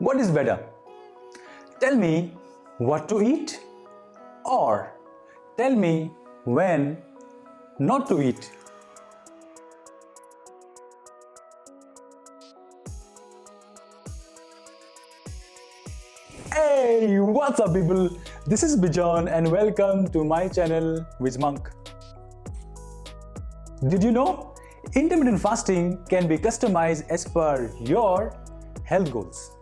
What is better? Tell me what to eat, or tell me when not to eat. Hey, what's up people? This is Bijan and welcome to my channel WhizMonk. Did you know intermittent fasting can be customized as per your health goals?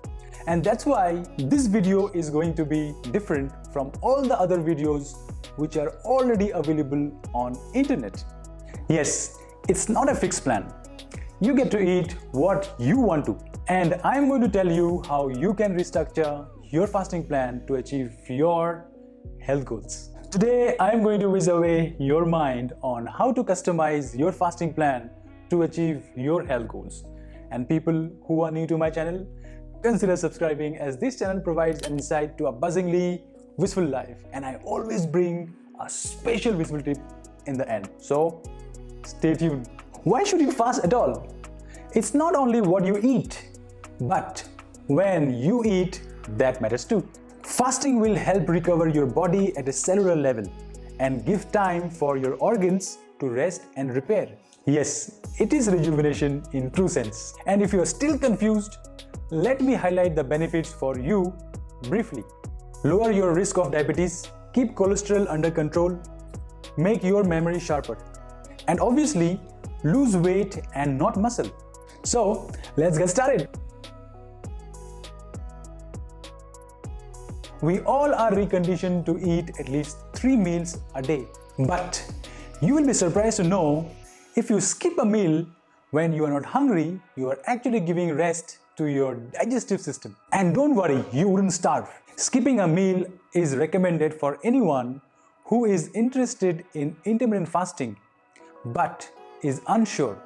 And that's why this video is going to be different from all the other videos which are already available on internet. Yes, it's not a fixed plan. You get to eat what you want to. And I'm going to tell you how you can restructure your fasting plan to achieve your health goals. Today, I'm going to whiz away your mind on how to customize your fasting plan to achieve your health goals. And people who are new to my channel, consider subscribing, as this channel provides an insight to a buzzingly Whizful life, and I always bring a special Whizful tip in the end. So stay tuned. Why should you fast at all? It's not only what you eat, but when you eat that matters too. Fasting will help recover your body at a cellular level and give time for your organs to rest and repair. Yes, it is rejuvenation in true sense. And if you are still confused, let me highlight the benefits for you briefly. Lower your risk of diabetes, keep cholesterol under control, make your memory sharper, and obviously lose weight and not muscle. So let's get started. We all are reconditioned to eat at least 3 meals a day. But you will be surprised to know if you skip a meal when you are not hungry, you are actually giving rest to your digestive system. And don't worry, you wouldn't starve. Skipping a meal is recommended for anyone who is interested in intermittent fasting but is unsure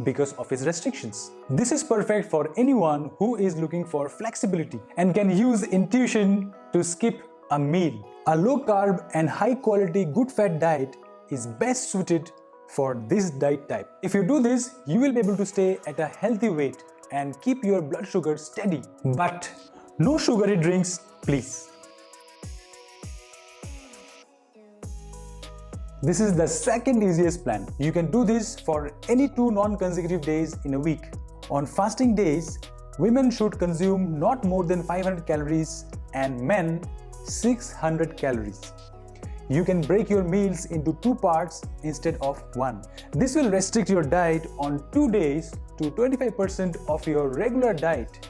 because of its restrictions. This is perfect for anyone who is looking for flexibility and can use intuition to skip a meal. A low carb and high quality good fat diet is best suited for this diet type. If you do this, you will be able to stay at a healthy weight and keep your blood sugar steady. But no sugary drinks, please. This is the second easiest plan. You can do this for any 2 non-consecutive days in a week. On fasting days, women should consume not more than 500 calories and men 600 calories. You can break your meals into 2 parts instead of 1. This will restrict your diet on 2 days to 25% of your regular diet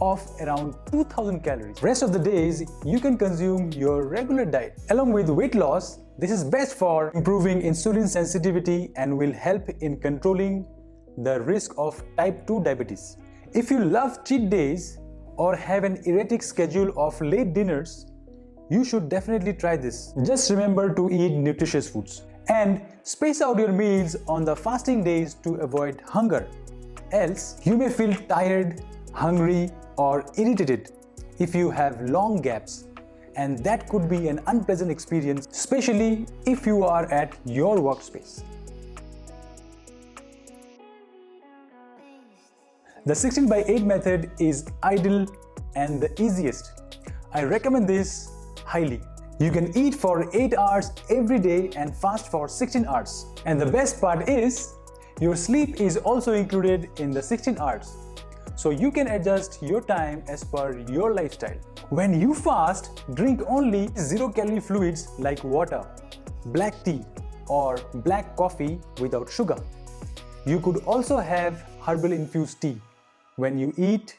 of around 2000 calories. Rest of the days, you can consume your regular diet. Along with weight loss, this is best for improving insulin sensitivity and will help in controlling the risk of type 2 diabetes. If you love cheat days or have an erratic schedule of late dinners, you should definitely try this. Just remember to eat nutritious foods and space out your meals on the fasting days to avoid hunger. Else, you may feel tired, hungry, or irritated if you have long gaps, and that could be an unpleasant experience, especially if you are at your workspace. The 16/8 method is ideal and the easiest. I recommend this highly. You can eat for 8 hours every day and fast for 16 hours. And the best part is, your sleep is also included in the 16 hours. So you can adjust your time as per your lifestyle. When you fast, drink only 0-calorie fluids like water, black tea, or black coffee without sugar. You could also have herbal infused tea. When you eat,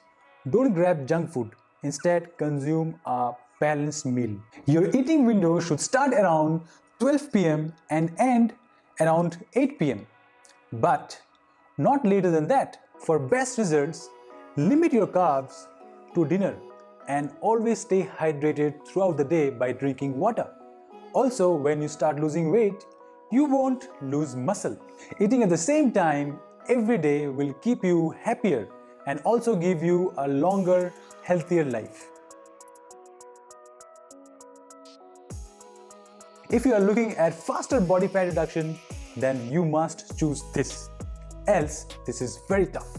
don't grab junk food. Instead, consume a balanced meal. Your eating window should start around 12 p.m. and end around 8 p.m. But not later than that. For best results, limit your carbs to dinner and always stay hydrated throughout the day by drinking water. Also, when you start losing weight, you won't lose muscle. Eating at the same time every day will keep you happier and also give you a longer, healthier life. If you are looking at faster body fat reduction, then you must choose this. Else, this is very tough.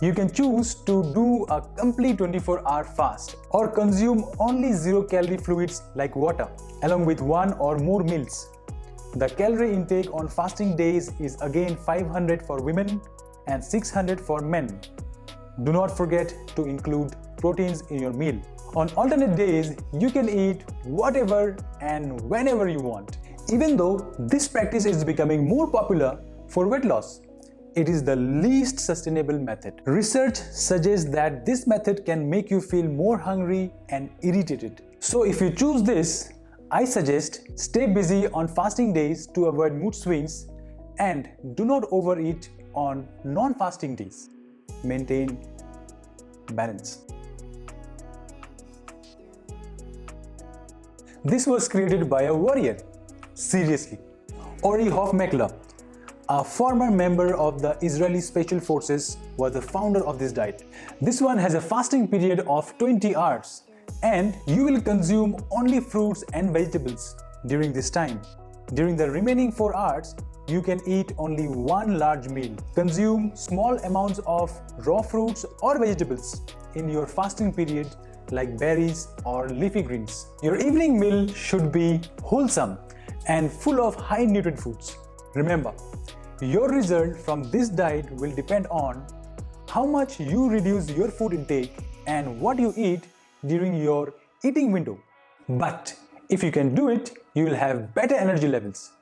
You can choose to do a complete 24-hour fast or consume only 0-calorie fluids like water, along with 1 or more meals. The calorie intake on fasting days is again 500 for women and 600 for men. Do not forget to include proteins in your meal. On alternate days, you can eat whatever and whenever you want. Even though this practice is becoming more popular for weight loss, it is the least sustainable method. Research suggests that this method can make you feel more hungry and irritated. So if you choose this, I suggest stay busy on fasting days to avoid mood swings and do not overeat on non-fasting days. Maintain balance. This was created by a warrior. Seriously. Ori Hofmeckler, a former member of the Israeli Special Forces, was the founder of this diet. This one has a fasting period of 20 hours and you will consume only fruits and vegetables during this time. During the remaining 4 hours, you can eat only one large meal. Consume small amounts of raw fruits or vegetables in your fasting period like berries or leafy greens. Your evening meal should be wholesome and full of high nutrient foods. Remember, your result from this diet will depend on how much you reduce your food intake and what you eat during your eating window. But if you can do it, you will have better energy levels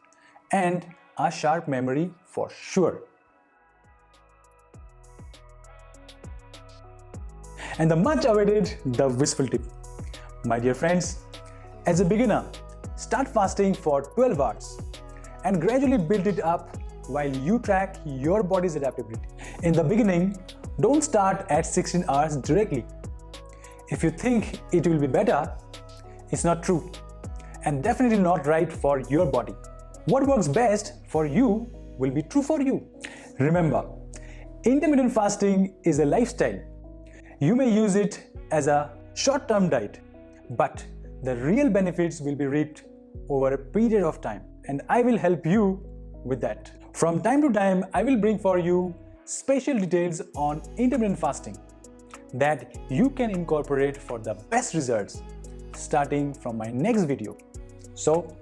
and a sharp memory for sure. And the much awaited the Whizful tip. My dear friends, as a beginner, start fasting for 12 hours and gradually build it up while you track your body's adaptability. In the beginning, don't start at 16 hours directly. If you think it will be better, it's not true and definitely not right for your body. What works best for you will be true for you. Remember, intermittent fasting is a lifestyle. You may use it as a short-term diet, but the real benefits will be reaped over a period of time, and I will help you with that. From time to time, I will bring for you special details on intermittent fasting that you can incorporate for the best results starting from my next video. So,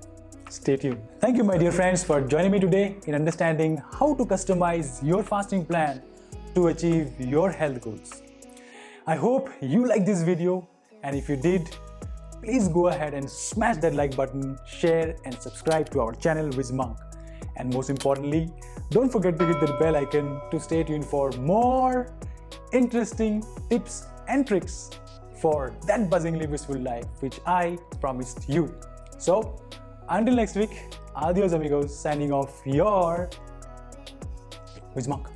stay tuned. Thank you, my dear friends, for joining me today in understanding how to customize your fasting plan to achieve your health goals. I hope you liked this video, and if you did, please go ahead and smash that like button, share and subscribe to our channel WhizMonk. And most importantly, don't forget to hit the bell icon to stay tuned for more interesting tips and tricks for that buzzingly blissful life which I promised you. So, until next week, adios amigos, signing off your WhizMonk.